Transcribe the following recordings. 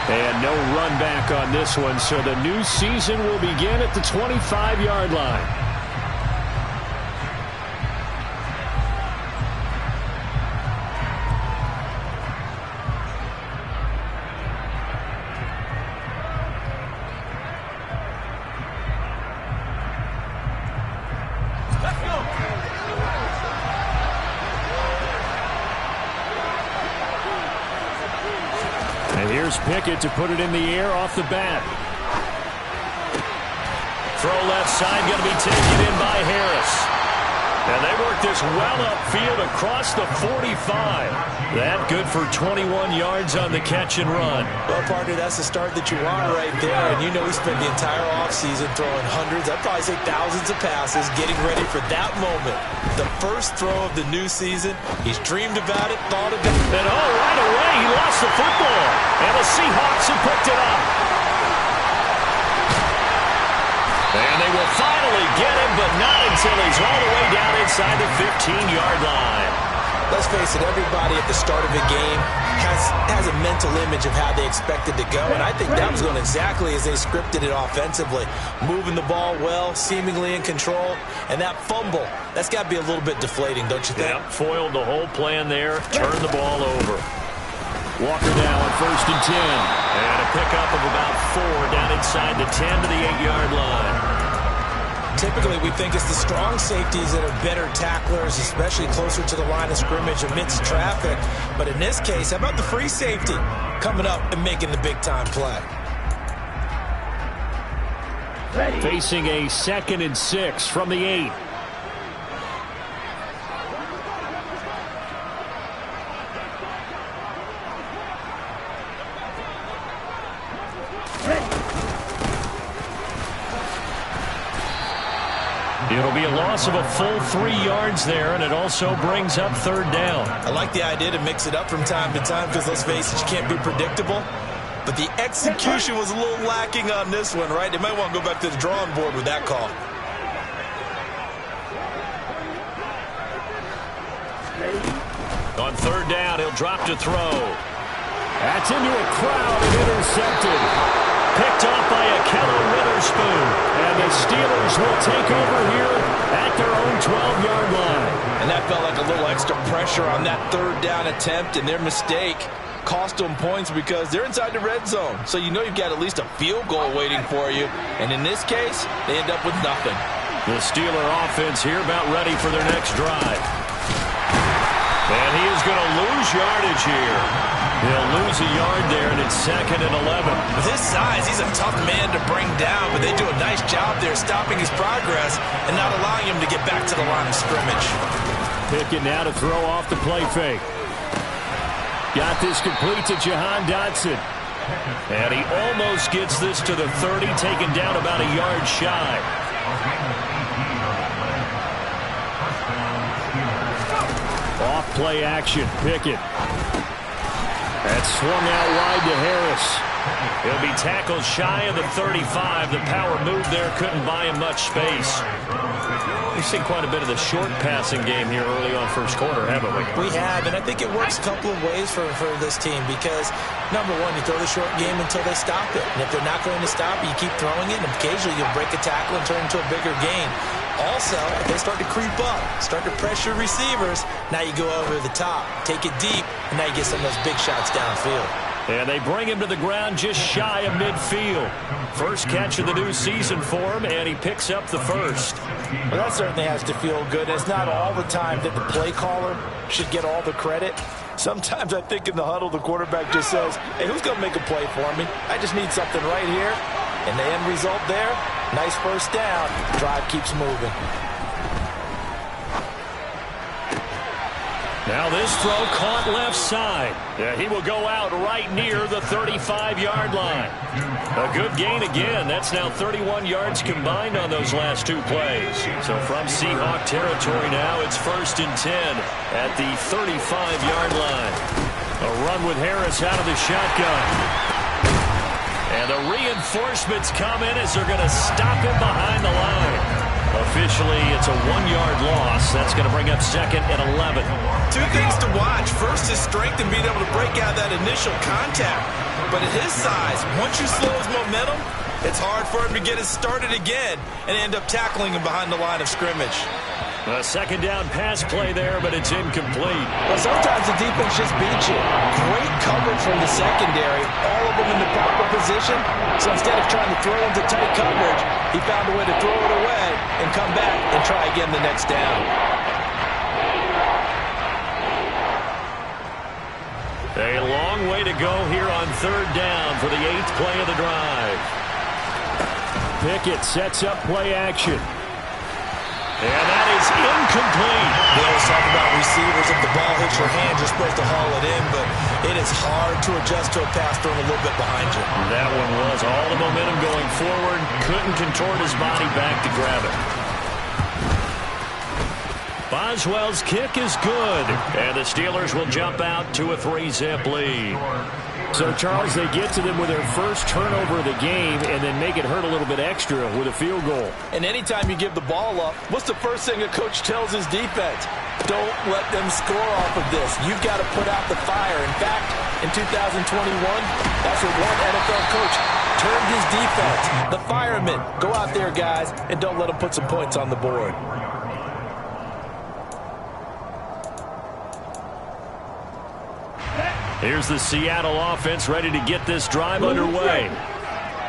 And no run back on this one, so the new season will begin at the 25-yard line. And here's Pickett to put it in the air off the bat. Throw left side, going to be taken in by Harris. And they work this well upfield across the 45. That good for 21 yards on the catch and run. Well, partner, that's the start that you want right there. And you know he spent the entire offseason throwing hundreds, I'd probably say thousands of passes, getting ready for that moment. The first throw of the new season. He's dreamed about it, thought of it. And right away, he lost the football. And the Seahawks have picked it up. And they will finally get him, but not until he's all the way down inside the 15-yard line. Let's face it, everybody at the start of a game has a mental image of how they expected to go, and I think that was going exactly as they scripted it offensively. Moving the ball well, seemingly in control, and that fumble, that's got to be a little bit deflating, don't you think? Yep, foiled the whole plan there, turned the ball over. Walker now on 1st and 10. And a pickup of about 4 down inside the 10 to the 8-yard line. Typically, we think it's the strong safeties that are better tacklers, especially closer to the line of scrimmage amidst traffic. But in this case, how about the free safety coming up and making the big-time play? Facing a 2nd and 6 from the 8. It'll be a loss of a full 3 yards there, and it also brings up 3rd down. I like the idea to mix it up from time to time because, let's face it, you can't be predictable. But the execution was a little lacking on this one, right? They might want to go back to the drawing board with that call. On 3rd down, he'll drop to throw. That's into a crowd and intercepted. Picked off by Ahkello Witherspoon. And the Steelers will take over here at their own 12-yard line. And that felt like a little extra pressure on that 3rd down attempt, and their mistake cost them points because they're inside the red zone. So you know you've got at least a field goal waiting for you. And in this case, they end up with nothing. The Steeler offense here about ready for their next drive. And he is going to lose yardage here. He'll lose a yard there, and it's 2nd and 11. With his size, he's a tough man to bring down, but they do a nice job there stopping his progress and not allowing him to get back to the line of scrimmage. Pickett now to throw off the play fake. Got this complete to Jahan Dotson. And he almost gets this to the 30, taken down about a yard shy. Off play action, Pickett. That's swung out wide to Harris. He'll be tackled shy of the 35. The power move there couldn't buy him much space. We've seen quite a bit of the short passing game here early on first quarter, haven't we? We have, and I think it works a couple of ways for this team because, number one, you throw the short game until they stop it. And if they're not going to stop it, you keep throwing it, and occasionally you'll break a tackle and turn it into a bigger gain. Also, if they start to creep up, start to pressure receivers, now you go over the top, take it deep, and now you get some of those big shots downfield. And they bring him to the ground just shy of midfield. First catch of the new season for him, and he picks up the first. Well, that certainly has to feel good. It's not all the time that the play caller should get all the credit. Sometimes I think in the huddle, the quarterback just says, hey, who's going to make a play for me? I just need something right here. And the end result there, nice first down. Drive keeps moving. Now this throw caught left side. Yeah, he will go out right near the 35-yard line. A good gain again. That's now 31 yards combined on those last 2 plays. So from Seahawk territory now, it's 1st and 10 at the 35-yard line. A run with Harris out of the shotgun. And the reinforcements come in as they're going to stop him behind the line. Officially, it's a 1-yard loss. That's going to bring up 2nd and 11. Two things to watch. First, his strength in being able to break out that initial contact. But at his size, once you slow his momentum, it's hard for him to get it started again and end up tackling him behind the line of scrimmage. A 2nd down pass play there, but it's incomplete. But sometimes the defense just beats you. Great coverage from the secondary, all of them in the proper position. So instead of trying to throw into tight coverage, he found a way to throw it away and come back and try again the next down. A long way to go here on 3rd down for the 8th play of the drive. Pickett sets up play action. And that is incomplete. They always talk about receivers. If the ball hits your hand, you're supposed to haul it in, but it is hard to adjust to a pass thrown a little bit behind you. That one was all the momentum going forward. Couldn't contort his body back to grab it. Boswell's kick is good, and the Steelers will jump out to a 3-zip lead. So, Charles, they get to them with their first turnover of the game and then make it hurt a little bit extra with a field goal. And anytime you give the ball up, what's the first thing a coach tells his defense? Don't let them score off of this. You've got to put out the fire. In fact, in 2021, that's what one NFL coach termed his defense. The firemen. Go out there, guys, and don't let them put some points on the board. Here's the Seattle offense ready to get this drive underway.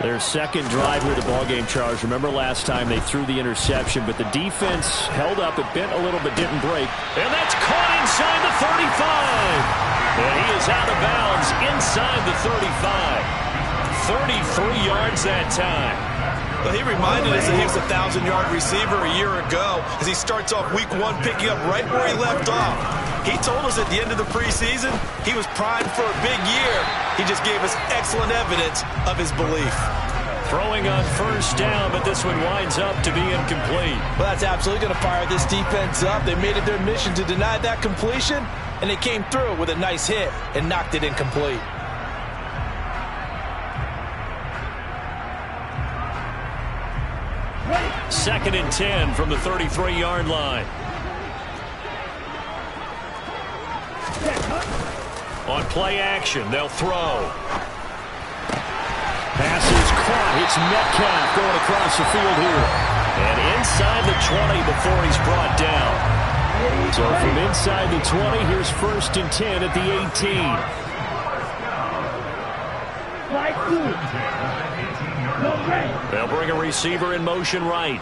Their second drive here of the ballgame, Charles. Remember last time they threw the interception, but the defense held up. It bent a little but didn't break. And that's caught inside the 35. And he is out of bounds inside the 35. 33 yards that time. Well, he reminded us that he was a 1,000-yard receiver a year ago as he starts off week 1 picking up right where he left off. He told us at the end of the preseason he was primed for a big year. He just gave us excellent evidence of his belief. Throwing on 1st down, but this one winds up to be incomplete. Well, that's absolutely going to fire this defense up. They made it their mission to deny that completion, and they came through with a nice hit and knocked it incomplete. Second and 10 from the 33-yard line. On play action, they'll throw. Pass is caught. It's Metcalf going across the field here. And inside the 20 before he's brought down. So from inside the 20, here's 1st and 10 at the 18. They'll bring a receiver in motion right.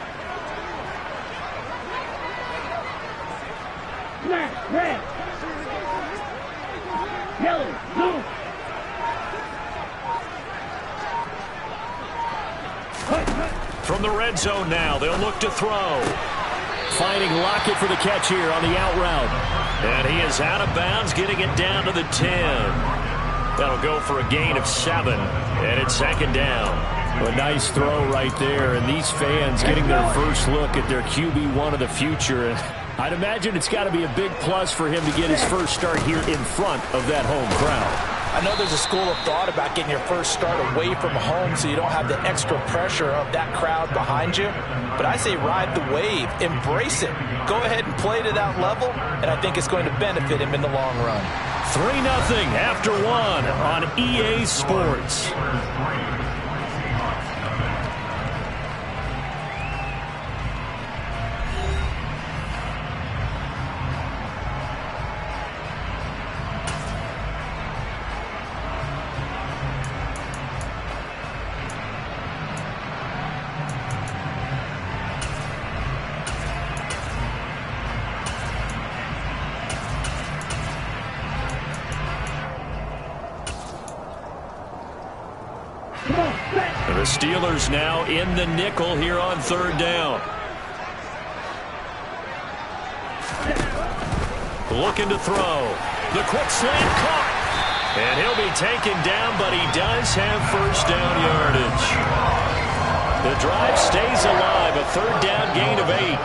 From the red zone now, they'll look to throw. Finding Lockett for the catch here on the out route. And he is out of bounds, getting it down to the 10. That'll go for a gain of 7, and it's 2nd down. A nice throw right there, and these fans getting their first look at their QB1 of the future. And I'd imagine it's got to be a big plus for him to get his first start here in front of that home crowd. I know there's a school of thought about getting your first start away from home so you don't have the extra pressure of that crowd behind you. But I say ride the wave. Embrace it. Go ahead and play to that level, and I think it's going to benefit him in the long run. 3-0 after 1 on EA Sports. The Steelers now in the nickel here on 3rd down. Looking to throw. The quick slant caught. And he'll be taken down, but he does have 1st down yardage. The drive stays alive. A 3rd down gain of 8.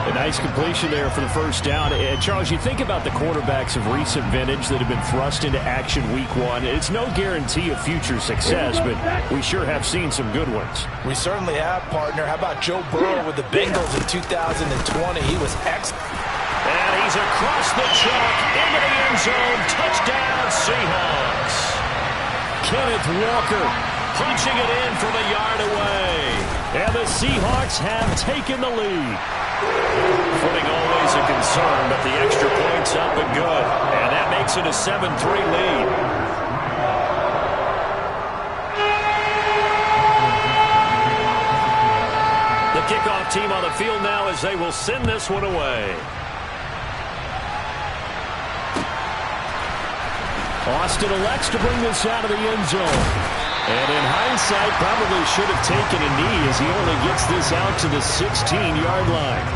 A nice completion there for the first down. And Charles, you think about the quarterbacks of recent vintage that have been thrust into action week one. It's no guarantee of future success, but we sure have seen some good ones. We certainly have, partner. How about Joe Burrow with the Bengals in 2020? He was excellent. And he's across the chalk into the end zone. Touchdown, Seahawks. Kenneth Walker Punching it in from a yard away. And the Seahawks have taken the lead. Footing always a concern, but the extra point's up and good. And that makes it a 7-3 lead. The kickoff team on the field now as they will send this one away. Austin elects to bring this out of the end zone. And in hindsight, probably should have taken a knee as he only gets this out to the 16-yard line.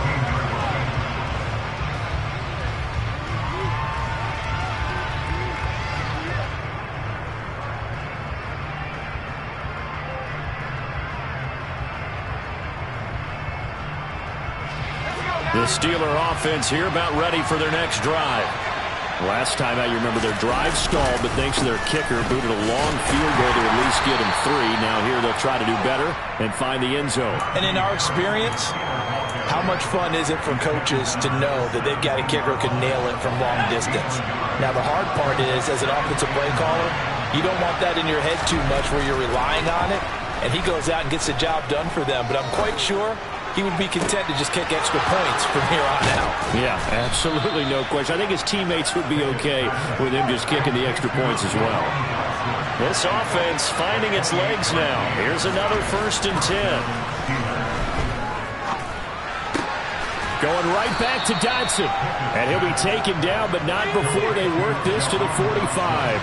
The Steeler offense here about ready for their next drive. Last time out, you remember their drive stalled, but thanks to their kicker, booted a long field goal to at least get him 3. Now here they'll try to do better and find the end zone. And in our experience, how much fun is it for coaches to know that they've got a kicker who can nail it from long distance? Now the hard part is, as an offensive play caller, you don't want that in your head too much where you're relying on it, and he goes out and gets the job done for them. But I'm quite sure he would be content to just kick extra points from here on out. Yeah, absolutely no question. I think his teammates would be okay with him just kicking the extra points as well. This offense finding its legs now. Here's another 1st and 10. Going right back to Dodson. And he'll be taken down, but not before they work this to the 45.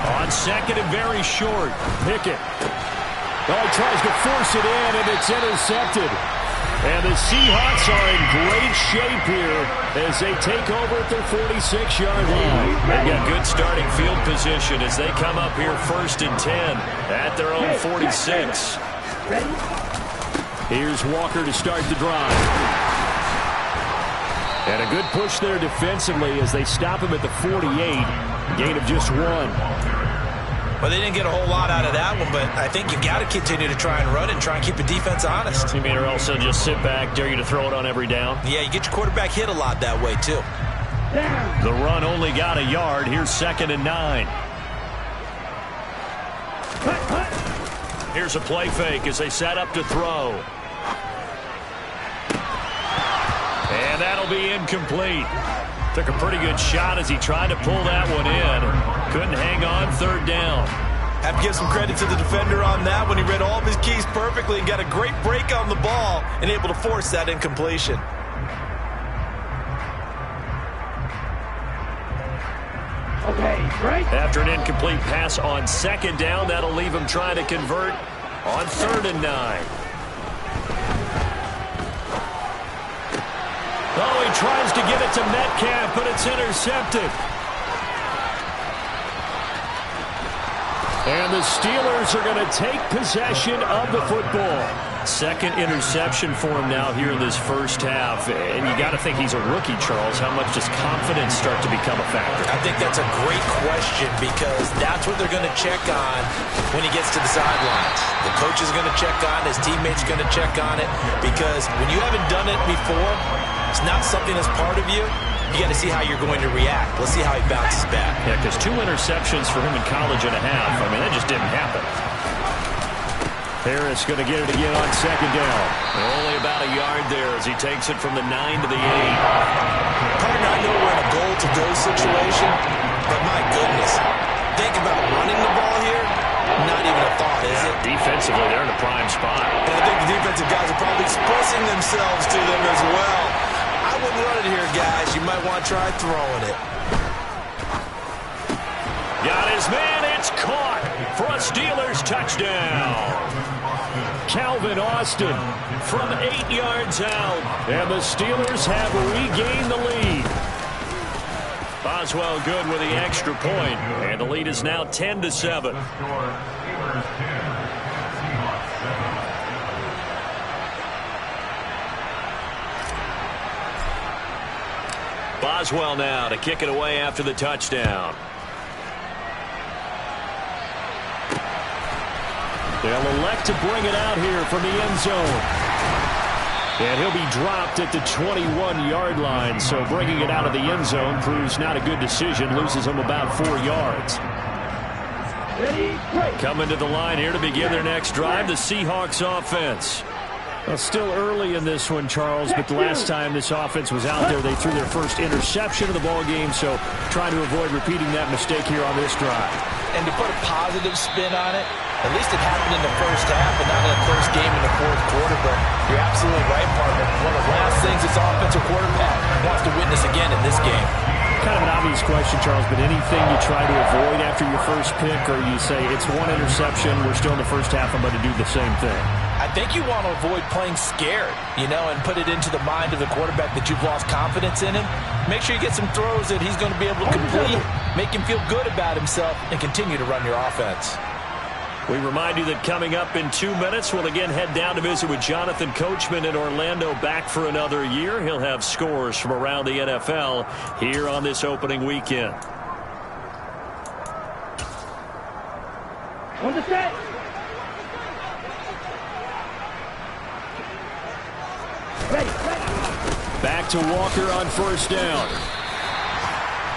On 2nd and very short. Pickett. Oh, he tries to force it in, and it's intercepted. And the Seahawks are in great shape here as they take over at their 46-yard line. They've got good starting field position as they come up here 1st and 10 at their own 46. Here's Walker to start the drive. And a good push there defensively as they stop him at the 48. Gain of just 1. Well, they didn't get a whole lot out of that one, but I think you've got to continue to try and run and try and keep the defense honest. You mean or also just sit back, dare you to throw it on every down? Yeah, you get your quarterback hit a lot that way, too. The run only got a yard. Here's 2nd and 9. Here's a play fake as they set up to throw. And that'll be incomplete. Took a pretty good shot as he tried to pull that one in. Couldn't hang on 3rd down. Have to give some credit to the defender on that when he read all of his keys perfectly and got a great break on the ball and able to force that incompletion. Okay, great. After an incomplete pass on 2nd down, that'll leave him trying to convert on 3rd and 9. Oh, he tries to get it to Metcalf, but it's intercepted. And the Steelers are going to take possession of the football. 2nd interception for him now here in this first half. And you got to think he's a rookie, Charles. How much does confidence start to become a factor? I think that's a great question because that's what they're going to check on when he gets to the sidelines. The coach is going to check on, his teammates are going to check on it because when you haven't done it before, it's not something that's part of you. You got to see how you're going to react. Let's see how he bounces back. Yeah, because 2 interceptions for him in college and a half. I mean, that just didn't happen. Harris going to get it again on 2nd down. Only about a yard there as he takes it from the 9 to the 8. Partner, I know we're in a goal-to-go situation, but my goodness, think about running the ball here. Not even a thought, is it? Defensively, they're in a prime spot. And I think the defensive guys are probably expressing themselves to them as well. I wouldn't run it here, guys. You might want to try throwing it. Got his man. It's caught for a Steelers touchdown. Calvin Austin from 8 yards out. And the Steelers have regained the lead. Boswell good with the extra point, and the lead is now 10-7. Boswell now to kick it away after the touchdown. They'll elect to bring it out here from the end zone. And he'll be dropped at the 21-yard line, so bringing it out of the end zone proves not a good decision, loses him about 4 yards. Coming to the line here to begin their next drive, the Seahawks offense. Well, still early in this one, Charles, but the last time this offense was out there, they threw their first interception of the ball game, so trying to avoid repeating that mistake here on this drive. And to put a positive spin on it, at least it happened in the first half and not in a close game in the fourth quarter. But you're absolutely right, partner. One of the last things this offensive quarterback wants to witness again in this game. Kind of an obvious question, Charles, but anything you try to avoid after your first pick, or you say it's one interception, we're still in the first half, I'm going to do the same thing? I think you want to avoid playing scared, and put it into the mind of the quarterback that you've lost confidence in him. Make sure you get some throws that he's going to be able to complete, make him feel good about himself, and continue to run your offense. We remind you that coming up in 2 minutes, we'll again head down to visit with Jonathan Coachman in Orlando, back for another year. He'll have scores from around the NFL here on this opening weekend. On the set. Ready. Back to Walker on first down.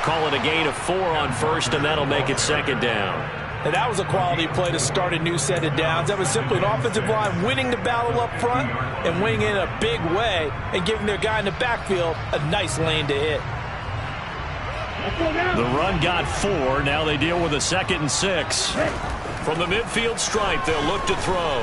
Call it a gain of 4 on first, and that'll make it second down. And that was a quality play to start a new set of downs. That was simply an offensive line winning the battle up front and winning in a big way and giving their guy in the backfield a nice lane to hit. The run got 4. Now they deal with a 2nd and 6. From the midfield stripe, they'll look to throw.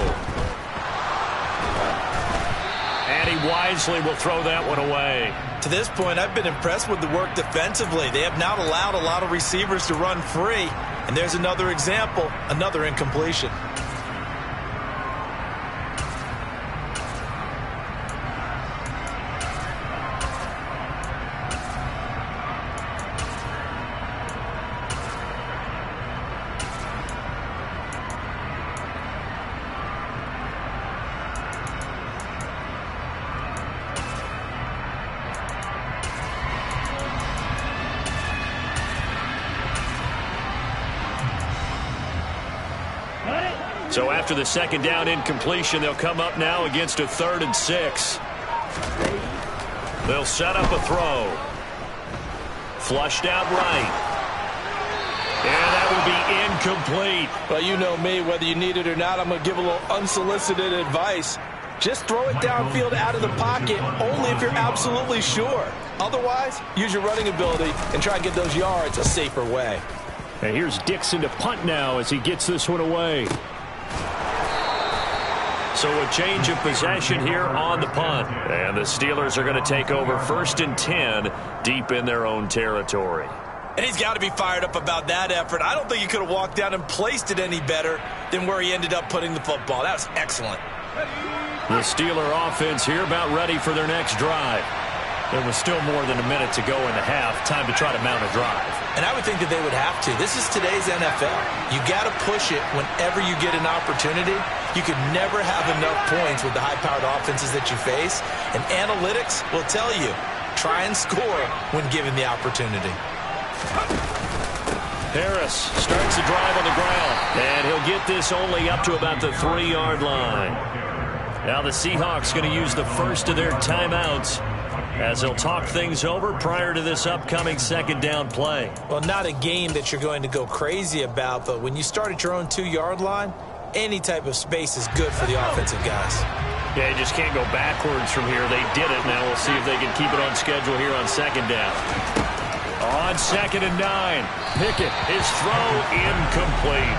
And he wisely will throw that one away. To this point, I've been impressed with the work defensively. They have not allowed a lot of receivers to run free. And there's another example, another incompletion. So after the 2nd down incompletion, they'll come up now against a 3rd and 6. They'll set up a throw. Flushed out right. And that will be incomplete. Well, you know me, whether you need it or not, I'm going to give a little unsolicited advice. Just throw it downfield out of the pocket only if you're absolutely sure. Otherwise, use your running ability and try and get those yards a safer way. And here's Dixon to punt now as he gets this one away. So a change of possession here on the punt. And the Steelers are going to take over 1st and 10 deep in their own territory. And he's got to be fired up about that effort. I don't think he could have walked down and placed it any better than where he ended up putting the football. That was excellent. The Steeler offense here about ready for their next drive. There was still more than a minute to go in the half. Time to try to mount a drive. And I would think that they would have to. This is today's NFL. You got to push it whenever you get an opportunity. You could never have enough points with the high-powered offenses that you face. And analytics will tell you, try and score when given the opportunity. Harris starts the drive on the ground. And he'll get this only up to about the 3-yard line. Now the Seahawks going to use the first of their timeouts as they'll talk things over prior to this upcoming 2nd down play. Well, not a game that you're going to go crazy about, but when you start at your own 2-yard line, any type of space is good for the offensive guys. Yeah, you just can't go backwards from here. They did it. Now we'll see if they can keep it on schedule here on 2nd down. On 2nd and 9, Pickett, his throw incomplete.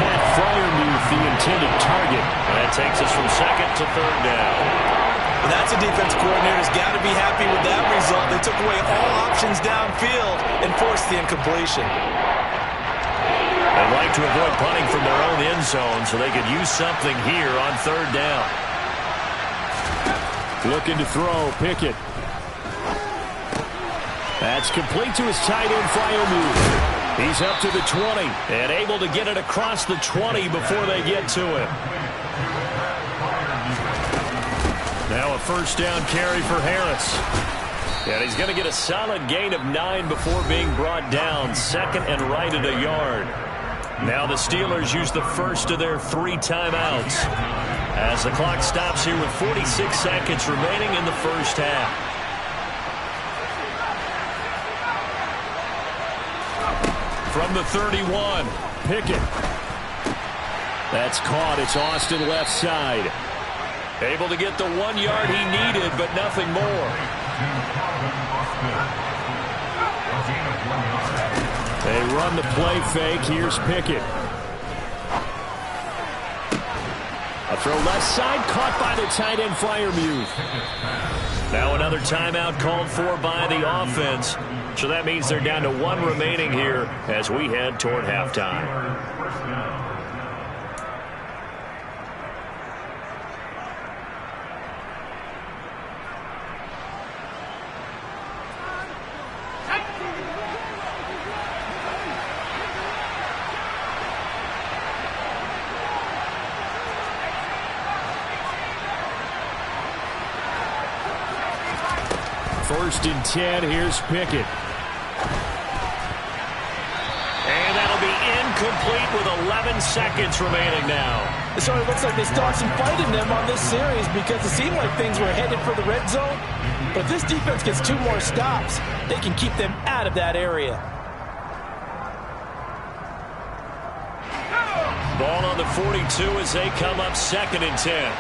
Pat Freiermuth, the intended target. That takes us from 2nd to 3rd down. And that's a defense coordinator's got to be happy with that result. They took away all options downfield and forced the incompletion. They'd like to avoid punting from their own end zone so they could use something here on 3rd down. Looking to throw, Pickett. That's complete to his tight end Freiermuth. He's up to the 20 and able to get it across the 20 before they get to him. Now a first down carry for Harris. And he's going to get a solid gain of 9 before being brought down. Second and right at a yard. Now the Steelers use the first of their 3 timeouts as the clock stops here with 46 seconds remaining in the first half. From the 31, Pickett. That's caught. It's Austin left side. Able to get the 1 yard he needed, but nothing more. They run the play fake. Here's Pickett. A throw left side, caught by the tight end Freiermuth. Now another timeout called for by the offense. So that means they're down to 1 remaining here as we head toward halftime. First and 10, here's Pickett. And that'll be incomplete with 11 seconds remaining now. So it looks like they still have some fight in them on this series because it seemed like things were headed for the red zone. But if this defense gets 2 more stops, they can keep them out of that area. Ball on the 42 as they come up second and 10.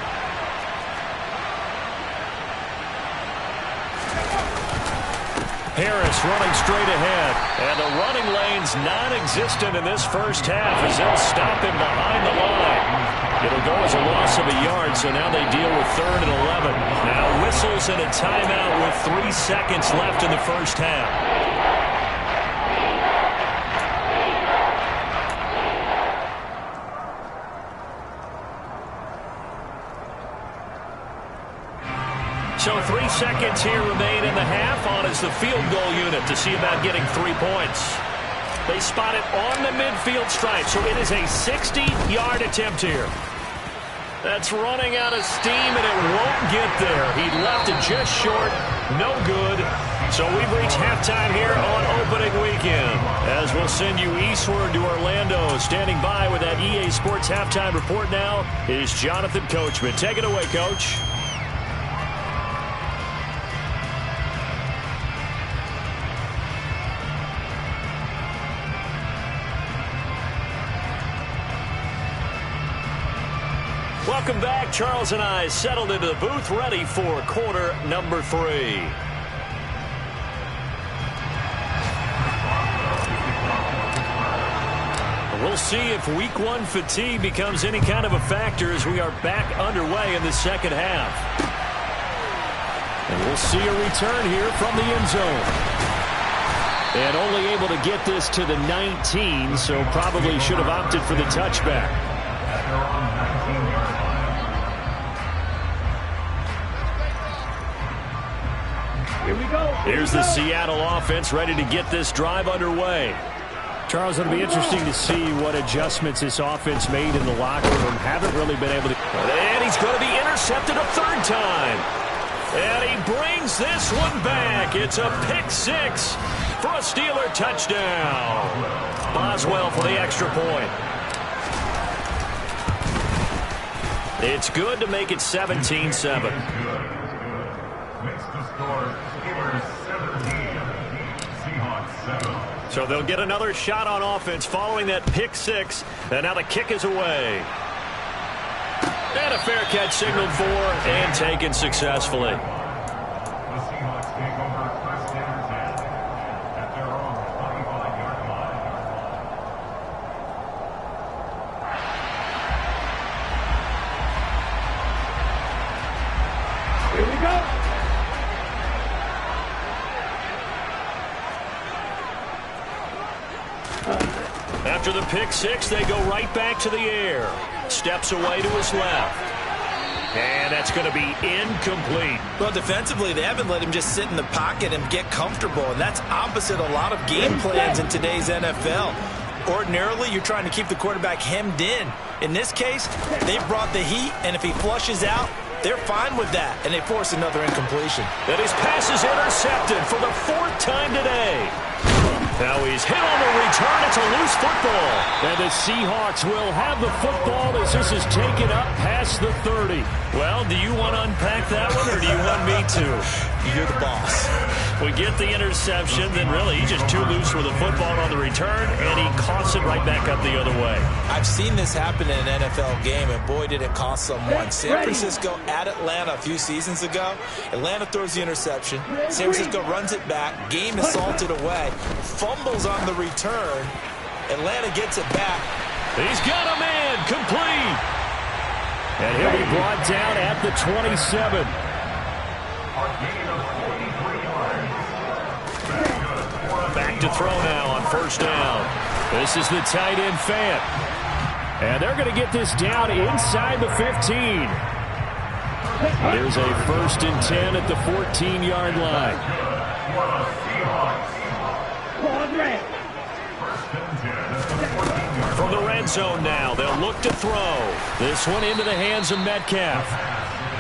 Harris running straight ahead. And the running lane's non-existent in this first half as they'll stop him behind the line. It'll go as a loss of a yard, so now they deal with 3rd and 11. Now whistles and a timeout with 3 seconds left in the first half. So 3 seconds here remain in the half. On is the field goal unit to see about getting 3 points. They spot it on the midfield stripe, so it is a 60-yard attempt here. That's running out of steam, and it won't get there. He left it just short. No good. So we've reached halftime here on opening weekend. As we'll send you eastward to Orlando. Standing by with that EA Sports halftime report now is Jonathan Coachman. Take it away, Coach. Welcome back. Charles and I settled into the booth ready for quarter number 3. We'll see if week 1 fatigue becomes any kind of a factor as we are back underway in the second half. And we'll see a return here from the end zone. And only able to get this to the 19, so probably should have opted for the touchback. Here we go. Here's the Seattle offense ready to get this drive underway. Charles, it'll be interesting to see what adjustments this offense made in the locker room. Haven't really been able to. And he's going to be intercepted a 3rd time. And he brings this one back. It's a pick 6 for a Steeler touchdown. Boswell for the extra point. It's good to make it 17-7. So they'll get another shot on offense following that pick 6. And now the kick is away. And a fair catch signaled for and taken successfully. Here we go. After the pick 6, they go right back to the air. Steps away to his left. And that's going to be incomplete. Well, defensively, they haven't let him just sit in the pocket and get comfortable, and that's opposite a lot of game plans in today's NFL. Ordinarily, you're trying to keep the quarterback hemmed in. In this case, they brought the heat, and if he flushes out, they're fine with that, and they force another incompletion. And his pass is intercepted for the 4th time today. Now he's hit on the return. It's a loose football. And the Seahawks will have the football as this is taken up past the 30. Well, do you want to unpack that one, or do you want me to? You're the boss. We get the interception, then really he's just too loose with the football on the return, and he coughs it right back up the other way. I've seen this happen in an NFL game, and boy, did it cost someone. San Francisco at Atlanta a few seasons ago. Atlanta throws the interception. San Francisco runs it back. Game is salted away. Fumbles on the return. Atlanta gets it back. He's got a man. Complete. And he'll be brought down at the 27. Back to throw now on 1st down. This is the tight end Fant. And they're going to get this down inside the 15. There's a 1st and 10 at the 14-yard line. From the red zone now, they'll look to throw. This one into the hands of Metcalf.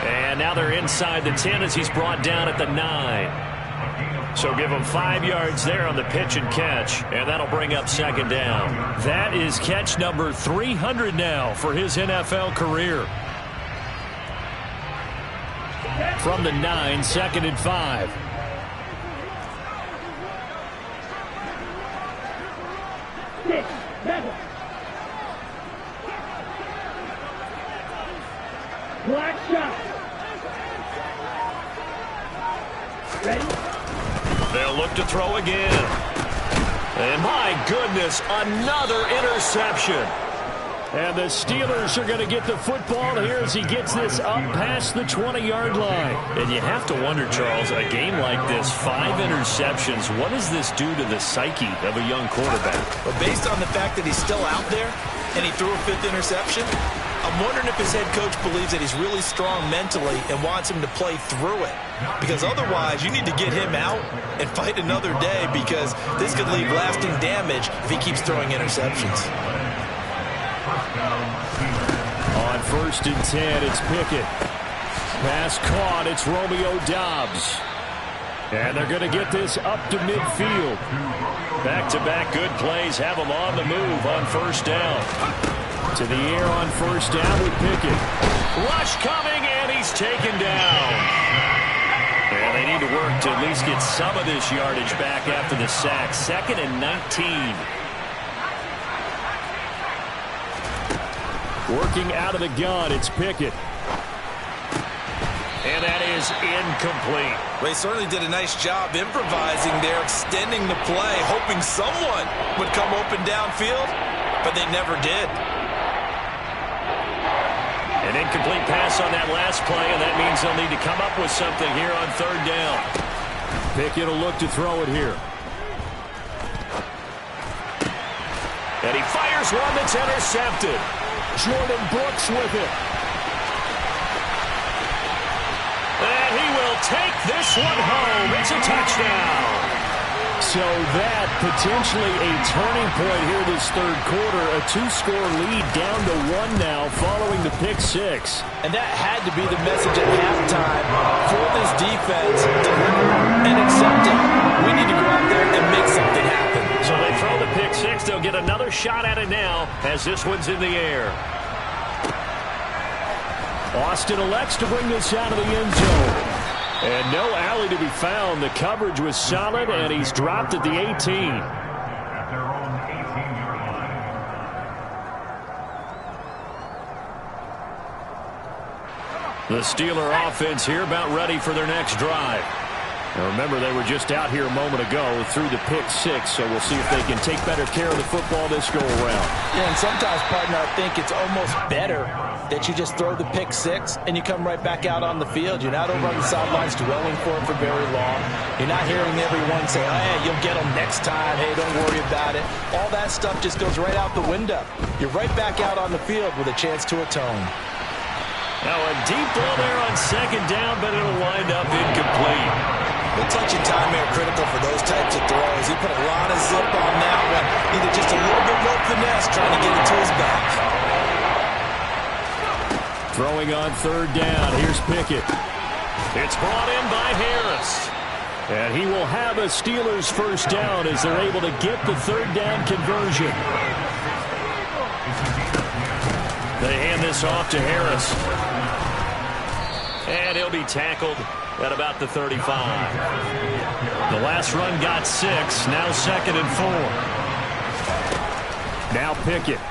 And now they're inside the 10 as he's brought down at the 9. So give him 5 yards there on the pitch and catch, and that'll bring up 2nd down. That is catch number 300 now for his NFL career. From the 9, 2nd and 5. Black shot. Ready? They'll look to throw again. And my goodness, another interception. And the Steelers are going to get the football here as he gets this up past the 20-yard line. And you have to wonder, Charles, a game like this, 5 interceptions, what does this do to the psyche of a young quarterback? But based on the fact that he's still out there and he threw a 5th interception, I'm wondering if his head coach believes that he's really strong mentally and wants him to play through it. Because otherwise, you need to get him out and fight another day, because this could leave lasting damage if he keeps throwing interceptions. On 1st and 10, it's Pickett. Pass caught, it's Romeo Doubs. And they're going to get this up to midfield. Back-to-back good plays have him on the move on 1st down. To the air on 1st down with Pickett. Rush coming, and he's taken down. And they need to work to at least get some of this yardage back after the sack. 2nd and 19. Working out of the gun, it's Pickett. And that is incomplete. Well, he certainly did a nice job improvising there, extending the play, hoping someone would come open downfield, but they never did. An incomplete pass on that last play, and that means they'll need to come up with something here on 3rd down. Pickett will look to throw it here. And he fires one that's intercepted. Jordan Brooks with it. And he will take this one home. It's a touchdown. So that potentially a turning point here this 3rd quarter. A 2-score lead down to 1 now following the pick 6. And that had to be the message at halftime for this defense. Deliver and accept it. We need to go out there and make something happen. So they throw the pick 6. They'll get another shot at it now as this one's in the air. Austin elects to bring this out of the end zone. And no alley to be found. The coverage was solid, and he's dropped at the 18. The Steeler offense here about ready for their next drive. Now remember, they were just out here a moment ago through the pick 6, so we'll see if they can take better care of the football this go-around. Yeah, and sometimes, partner, I think it's almost better that you just throw the pick 6 and you come right back out on the field. You're not over on the sidelines dwelling for it for very long. You're not hearing everyone say, oh, hey, you'll get them next time. Hey, don't worry about it. All that stuff just goes right out the window. You're right back out on the field with a chance to atone. Now a deep ball there on second down, but it'll wind up incomplete. The touch and time are critical for those types of throws. He put a lot of zip on that one. Needed just a little bit more finesse trying to get it to his back. Throwing on third down. Here's Pickett. It's brought in by Harris. And he will have a Steelers first down as they're able to get the third down conversion. They hand this off to Harris. And he'll be tackled at about the 35. The last run got 6. Now 2nd and 4. Now Pickett.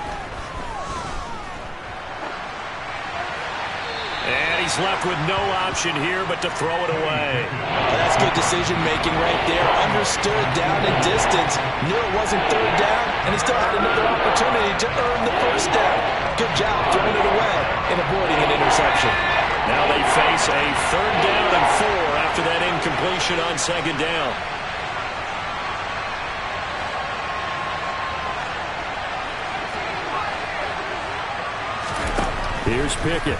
And he's left with no option here but to throw it away. That's good decision-making right there. Understood down and distance. Knew it wasn't third down, and he still had another opportunity to earn the first down. Good job throwing it away and avoiding an interception. Now they face a 3rd down and 4 after that incompletion on 2nd down. Here's Pickett.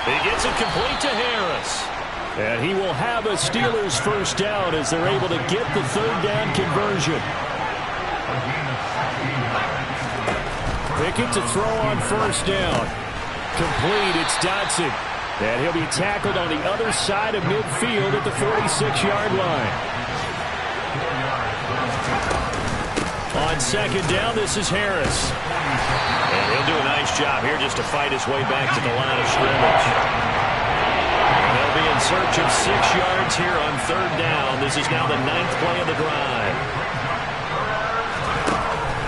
He gets it complete to Harris. And he will have a Steelers first down as they're able to get the third down conversion. Pickett to throw on first down. Complete, it's Dotson. And he'll be tackled on the other side of midfield at the 46-yard line. On 2nd down, this is Harris. And he'll do a nice job here just to fight his way back to the line of scrimmage. And they'll be in search of 6 yards here on 3rd down. This is now the 9th play of the drive.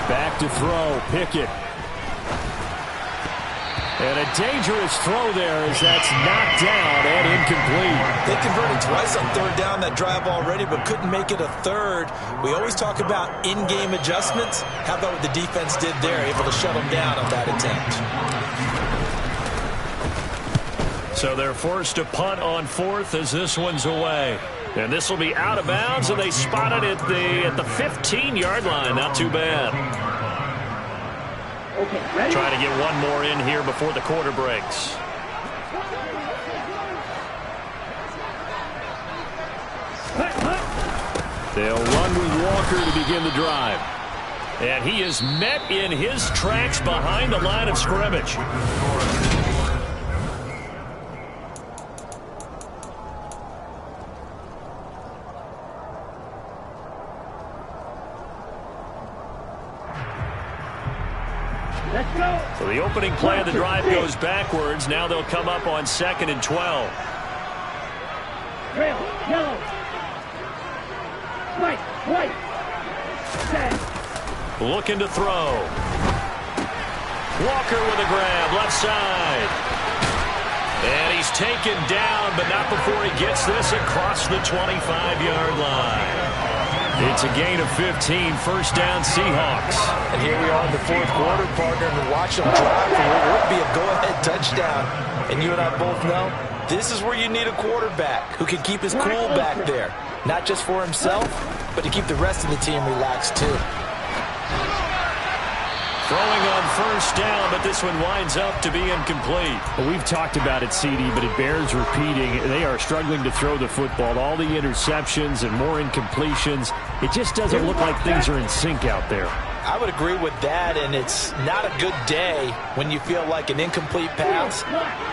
Back to throw, Pickett. And a dangerous throw there as that's knocked down and incomplete. They converted twice on 3rd down that drive already, but couldn't make it a 3rd. We always talk about in-game adjustments. How about what the defense did there, able to shut them down on that attempt. So they're forced to punt on 4th as this one's away. And this will be out of bounds, and they spot it at the 15-yard line. Not too bad. Okay, ready? Trying to get one more in here before the quarter breaks. They'll run with Walker to begin the drive. And he is met in his tracks behind the line of scrimmage. Let's go. So the opening play of the drive goes backwards. Now they'll come up on 2nd and 12. Trail, yellow. White, white. Set. Looking to throw. Walker with a grab, left side. And he's taken down, but not before he gets this across the 25-yard line. It's a gain of 15, first down Seahawks. And here we are in the 4th quarter, partner, and watch them drive for what would be a go-ahead touchdown. And you and I both know this is where you need a quarterback who can keep his cool back there. Not just for himself, but to keep the rest of the team relaxed too. Throwing on first down, but this one winds up to be incomplete. Well, we've talked about it, CD, but it bears repeating. They are struggling to throw the football. All the interceptions and more incompletions. It just doesn't look like things are in sync out there. I would agree with that, and it's not a good day when you feel like an incomplete pass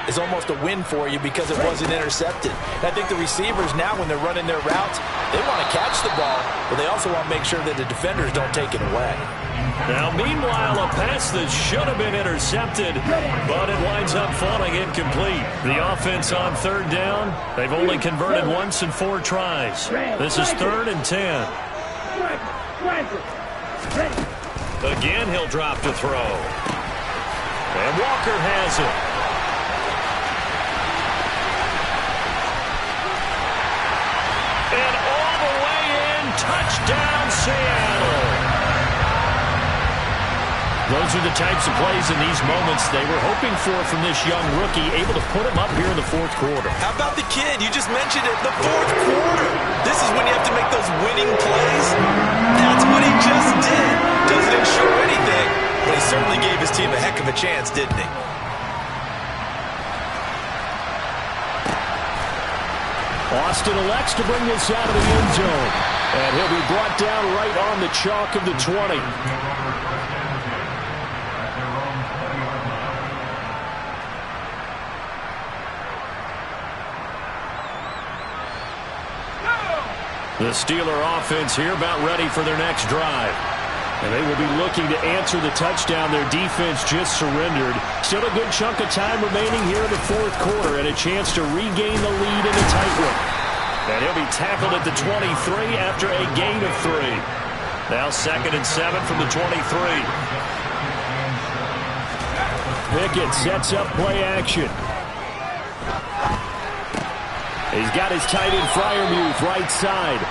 is almost a win for you because it wasn't intercepted. And I think the receivers now, when they're running their routes, they want to catch the ball, but they also want to make sure that the defenders don't take it away. Now, meanwhile, a pass that should have been intercepted, but it winds up falling incomplete. The offense on 3rd down, they've only converted once in 4 tries. This is 3rd and 10. Again, he'll drop to throw. And Walker has it. And all the way in, touchdown Seattle. Those are the types of plays in these moments they were hoping for from this young rookie, able to put him up here in the 4th quarter. How about the kid? You just mentioned it, the 4th quarter. This is when you have to make those winning plays. That's what he just did. Doesn't ensure anything, But he certainly gave his team a heck of a chance, didn't he? Austin elects to bring this out of the end zone. And he'll be brought down right on the chalk of the 20. The Steeler offense here about ready for their next drive. And they will be looking to answer the touchdown their defense just surrendered. Still a good chunk of time remaining here in the fourth quarter and a chance to regain the lead in a tight one. And he'll be tackled at the 23 after a gain of 3. Now 2nd and 7 from the 23. Pickett sets up play action. He's got his tight end Freiermuth right side.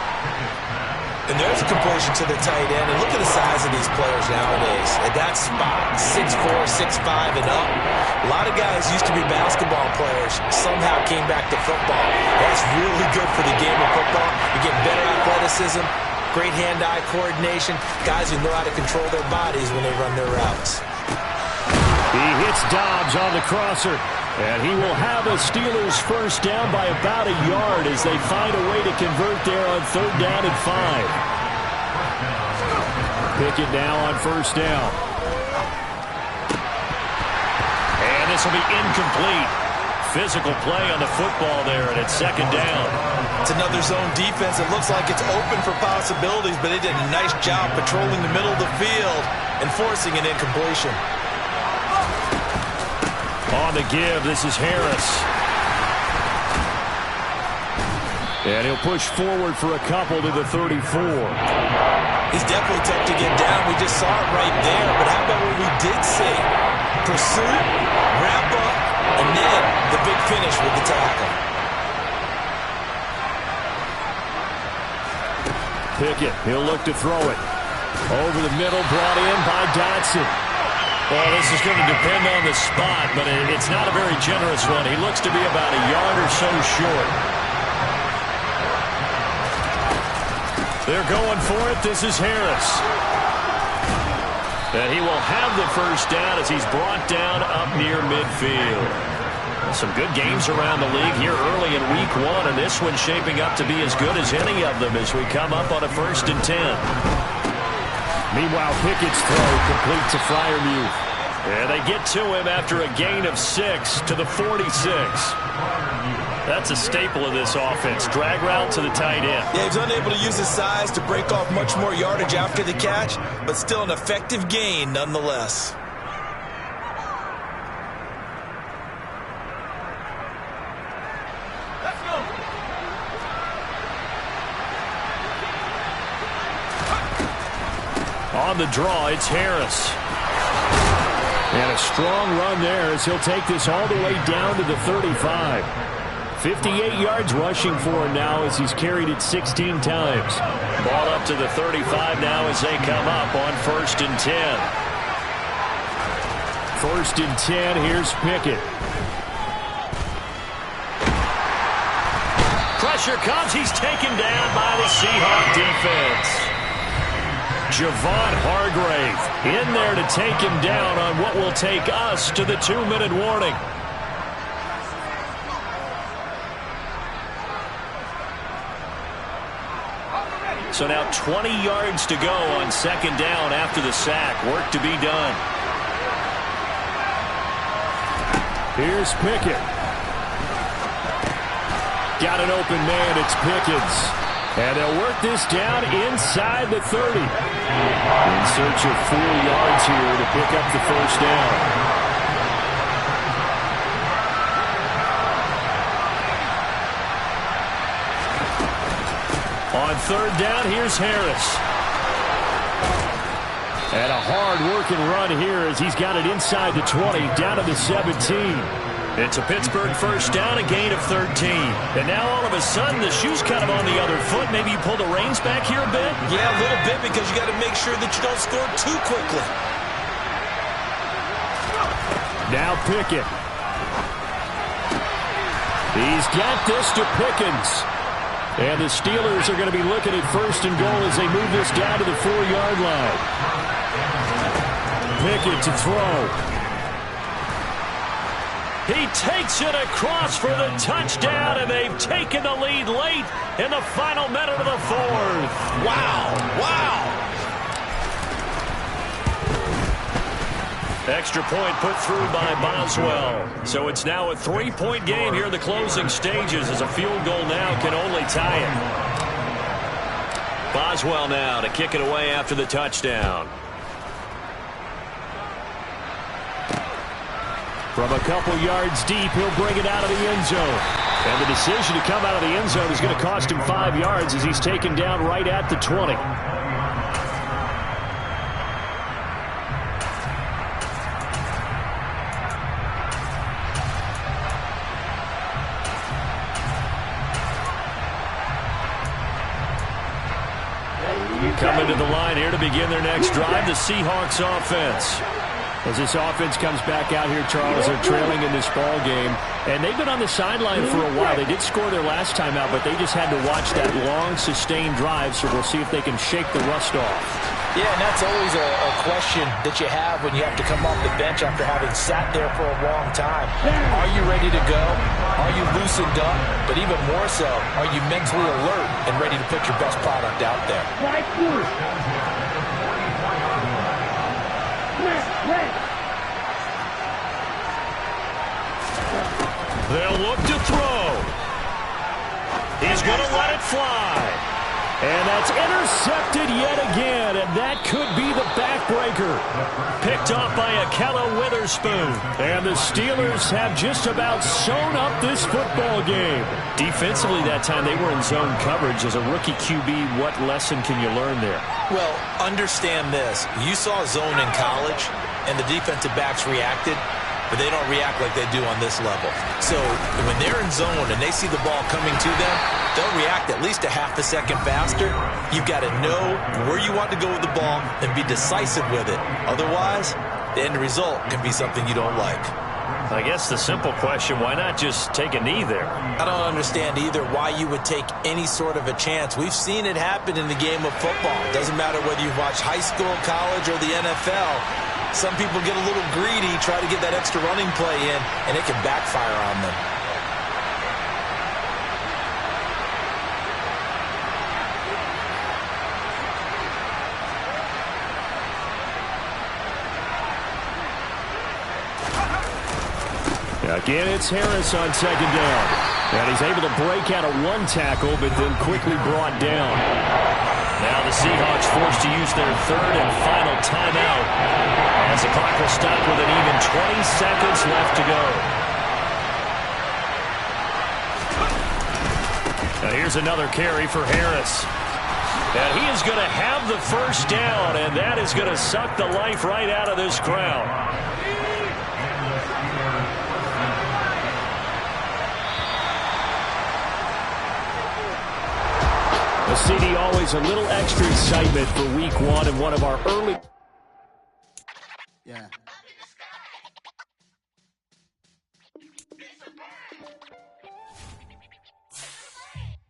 And there's a completion to the tight end. And look at the size of these players nowadays. At that spot, 6'4", 6'5", and up. A lot of guys used to be basketball players, somehow came back to football. That's really good for the game of football. You're getting better athleticism, great hand-eye coordination, guys who know how to control their bodies when they run their routes. He hits Dobbs on the crosser. And he will have a Steelers first down by about a yard as they find a way to convert there on 3rd down and 5. Pickett now on first down. And this will be incomplete. Physical play on the football there, and it's 2nd down. It's another zone defense. It looks like it's open for possibilities, but they did a nice job patrolling the middle of the field and forcing an incompletion. On the give, this is Harris. And he'll push forward for a couple to the 34. He's definitely tough to get down. We just saw it right there. But how about what we did see? Pursuit, wrap up, and then the big finish with the tackle. Pickett, he'll look to throw it. Over the middle, brought in by Dotson. Well, this is going to depend on the spot, but it's not a very generous one. He looks to be about a yard or so short. They're going for it. This is Harris. And he will have the first down as he's brought down up near midfield. Some good games around the league here early in week 1, and this one's shaping up to be as good as any of them as we come up on a 1st and 10. Meanwhile, Pickett's throw complete to Freiermuth. And they get to him after a gain of 6 to the 46. That's a staple of this offense. Drag route to the tight end. Yeah, he's unable to use his size to break off much more yardage after the catch, but still an effective gain nonetheless. On the draw, it's Harris. And a strong run there as he'll take this all the way down to the 35. 58 yards rushing for him now as he's carried it 16 times. Ball up to the 35 now as they come up on 1st and 10. 1st and 10, here's Pickett. Pressure comes, he's taken down by the Seahawk defense. Javon Hargrave in there to take him down on what will take us to the 2-minute warning. So now 20 yards to go on 2nd down after the sack. Work to be done. Here's Pickett. Got an open man, it's Pickens. And they'll work this down inside the 30. In search of 4 yards here to pick up the first down. On 3rd down, here's Harris. And a hard-working run here as he's got it inside the 20, down to the 17. It's a Pittsburgh first down, a gain of 13. And now all of a sudden the shoe's kind of on the other foot. Maybe you pull the reins back here a bit? Yeah, a little bit because you got to make sure that you don't score too quickly. Now Pickett. He's got this to Pickens. And the Steelers are going to be looking at 1st and goal as they move this down to the 4-yard line. Pickett to throw. He takes it across for the touchdown, and they've taken the lead late in the final minute of the fourth. Wow, wow. Extra point put through by Boswell. So it's now a 3-point game here in the closing stages, as a field goal now can only tie it. Boswell now to kick it away after the touchdown. From a couple yards deep, he'll bring it out of the end zone. And the decision to come out of the end zone is going to cost him 5 yards as he's taken down right at the 20. Coming to the line here to begin their next drive, the Seahawks offense. As this offense comes back out here, Charles, they're trailing in this ball game. And they've been on the sideline for a while. They did score their last time out, but they just had to watch that long, sustained drive, so we'll see if they can shake the rust off. Yeah, and that's always a question that you have when you have to come off the bench after having sat there for a long time. Are you ready to go? Are you loosened up? But even more so, are you mentally alert and ready to put your best product out there? They'll look to throw. He's going to let it fly. And that's intercepted yet again, and that could be the backbreaker. Picked off by Akella Witherspoon. And the Steelers have just about sewn up this football game. Defensively that time, they were in zone coverage. As a rookie QB, what lesson can you learn there? Well, understand this. You saw zone in college, and the defensive backs reacted, but they don't react like they do on this level. So when they're in zone and they see the ball coming to them, they'll react at least a half a second faster. You've got to know where you want to go with the ball and be decisive with it. Otherwise, the end result can be something you don't like. I guess the simple question, why not just take a knee there? I don't understand either why you would take any sort of a chance. We've seen it happen in the game of football. It doesn't matter whether you've watched high school, college, or the NFL. Some people get a little greedy, try to get that extra running play in, and it can backfire on them. Again, it's Harris on second down. And he's able to break out of one tackle, but then quickly brought down. Now the Seahawks forced to use their third and final timeout, as the clock will stop with an even 20 seconds left to go. Now here's another carry for Harris. And he is going to have the first down, and that is going to suck the life right out of this crowd. The CD, always a little extra excitement for week one and one of our early... Yeah.